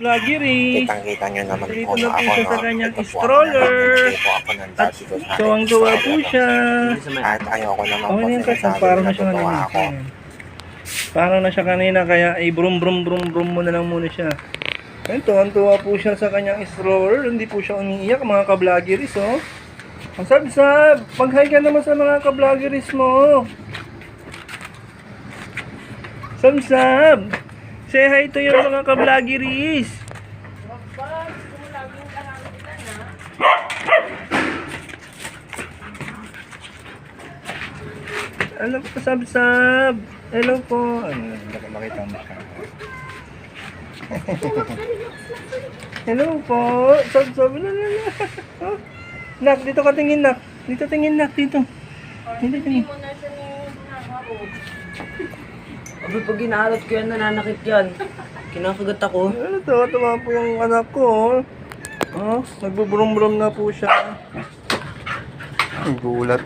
ka-vloggeries. Kitang-kita nyo naman Dito po na na po ako, siya no? sa kanyang Ito po stroller. Hindi po ako ng At dati doon sa tuwang-tuwa aking po stroller. siya. At ayoko naman Okay po na yan, Kat. sinasabi Parang na na siya totoo kanina. ako. Parang na siya kanina, kaya i-brum brum brum brum mo na lang muna siya. Ayun, tuwang-tuwa po siya sa kanyang stroller. Hindi po siya umiiyak, mga ka-vloggeries, oh. Ang sab-sab, mag-hi ka naman sa mga ka-vloggeries mo. Sab-sab, say hi to your mga ka-vloggeries. Hello po, sab-sab. Hello po. Ano, hindi ko makita ang mukha. Hello po. Sab-sab. Oh. Nak, dito ka tingin, nak. Dito tingin, nak. Dito. Dito tingin. Abi, pag ginaharot ko yan, nananakit yan. Kinakagat ako. Ano to? Tama po yung anak ko. Oh, nagbuburum-burum na po siya. Ang gulat.